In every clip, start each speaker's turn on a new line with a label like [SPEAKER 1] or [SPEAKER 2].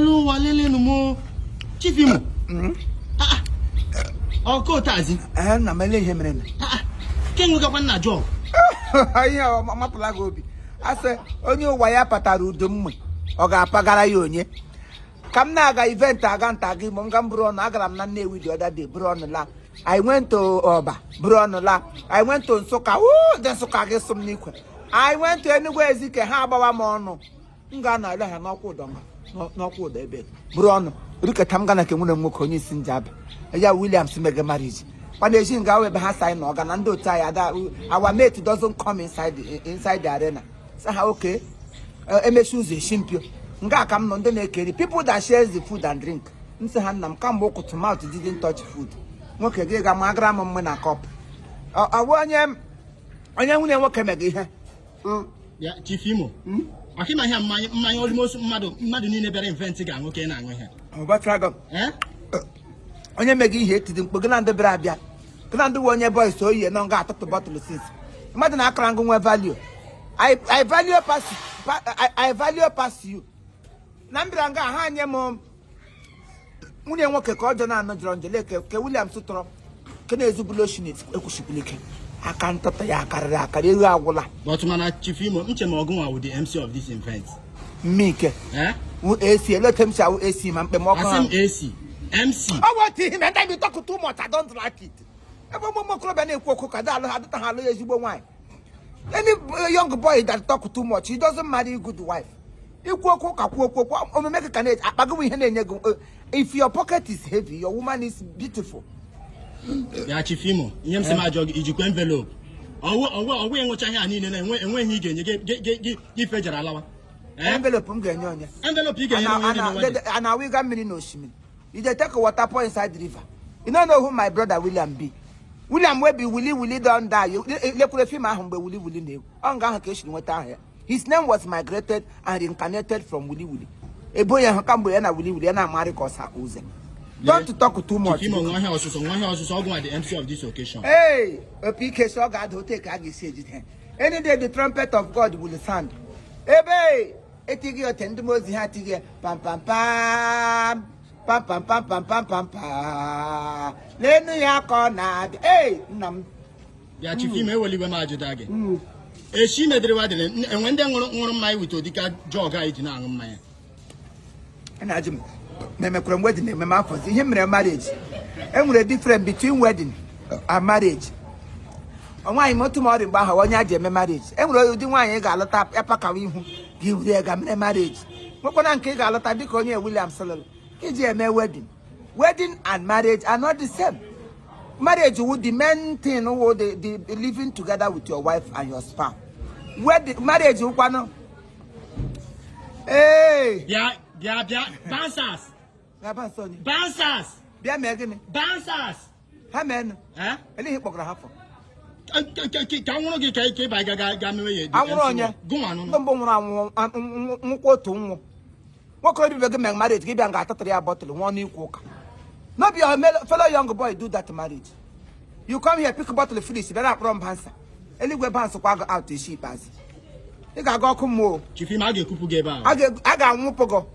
[SPEAKER 1] Lelu walele no mo. Chief Imo. Ko tazi.
[SPEAKER 2] Na mele ihe mere na.
[SPEAKER 1] Kengu ga kwanna job.
[SPEAKER 2] Ayo mapula go obi. Ase onye ụwa ya patara udo mme. Ọ ga-apagara ya onye. Kam na-aga event aga nta gị mo ngam buru ọnụ agara m na Nnewi the other day buru ọnụ la. I went to Oba buru ọnụ la. I went to Nsụka. The Nsụka gị sum n'ikwe. I went to Enugu Ezike ha agbawa m ọnụ. M ga na ala ha n'ọkwa ụdọ n'ọkwa ụdọ ebe. Buru ọnụ. Riketa m ga na ke nwere nwoke onye isi njabe. Ya Williams mega marriage. When they sing away behind sign organ and do tie that our mate doesn't come inside the arena. So okay. Shoes a shimpio. Nga come no the people that shares the food and drink. Nse come walk to mouth didn't touch food. Okay, give my grandma na cup. I want him. I know when work here.
[SPEAKER 1] Yeah, Chief Imo. I think I have my almost mad in a better inventing and okay now.
[SPEAKER 2] What dragon? Onye megi ihe tidi mkpogo na ndị bra bia kana ndị onye boy so yi na nga atụtụ bottle since mmadụ na akara ngụ nwe value I value pass you na mbira nga ha anye m nwunye nwoke ka ọjọ na anọ jọrọ njele ke William sutoro ke na ezubulo shinit ekwushipulike aka ntata ya akarịrị akarị eru agwụla
[SPEAKER 1] but mana Chief Imo nche ma ogunwa with the MC of this event
[SPEAKER 2] Mike AC eletem sha AC ma mpe mo
[SPEAKER 1] kan AC MC.
[SPEAKER 2] I want him and you talk too much. I don't like it. Any young boy that talk too much, he doesn't marry a good wife. If your pocket is heavy, your woman is beautiful.
[SPEAKER 1] Yeah, Chief Imo. You have some jog. You can envelope. Oh, we ain't here. And when he give federal allowance.
[SPEAKER 2] Envelope, envelope. You can. And now we got many no shimmy. You dey take a water pour inside the river. You don't know who my brother William be. William will be Willie don't die. You could film him by Willie name. His name was migrated and reincarnated from Willie. A boy and Cambo and Willie and Mariko Sakuze. Don't talk too much.
[SPEAKER 1] One house all going at the MC of this occasion.
[SPEAKER 2] Hey, a PK so God will take Aggie. Any day the trumpet of God will sound. Hey, Etigi attend the most hatty pam pam pam. Pam pam pam pam pam pam pam. Lenu ya kona. Hey, nam.
[SPEAKER 1] Ya Chief Imo wali we ma jodage. E shi medere wa de and when they ngoro mai with odika jog ai jina ngom mai.
[SPEAKER 2] Na ajim. Me kura wedding me ma for him marriage. Enwere difference between wedding and marriage. Onwa imo tomorrow gba ha wonya je me marriage. Enwere odi nwanyi ga alota epaka ihu gi wure ga me marriage. Nwekwana nke ga alota dika onye William Sololo. Wedding and marriage are not the same. Marriage would the main thing who the living together with your wife and your spouse. Marriage you kwano. Hey.
[SPEAKER 1] Yeah. Bouncers. Bouncers.
[SPEAKER 2] Bia megini.
[SPEAKER 1] Bouncers.
[SPEAKER 2] Amen. Ele hipokra hafo.
[SPEAKER 1] Ka wonu gi kai ba ga mewe ye.
[SPEAKER 2] Aworo onye.
[SPEAKER 1] Gun anu.
[SPEAKER 2] Mbo nwura nkwoto nwo. What could you make marriage? Give you a bottle, one equal. No be a fellow young boy do that marriage. You come here, pick a bottle, finish, then I run bansa. Anyway, bansa out the sheep as. You got go come more.
[SPEAKER 1] Chief Imo age kupu geba.
[SPEAKER 2] I got mupogo.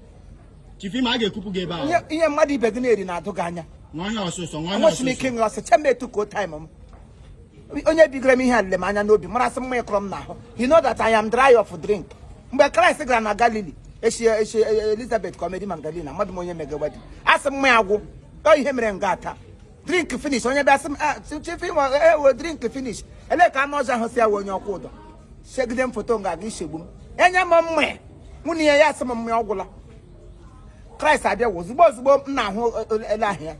[SPEAKER 1] Chief Imo age kupu geba.
[SPEAKER 2] Yeah, muddy beginning in Atoganya.
[SPEAKER 1] One also,
[SPEAKER 2] I was making us a 10 minutes to go time. Only big Grammy had the man and no be more some way from now. You know that I am dry of drink. But Christ Grana Galilee. Elizabeth Comedy Magdalena, Mademoiselle Megawadi. Ask me, I go. Oh, him and gata. Drink finish. On your best, Chief Imo drink finish. And let Camoza Hosea when you're cold. Shake them for Tonga, Gishibum. And your mamma. When you ask some of my Christ, I was now here.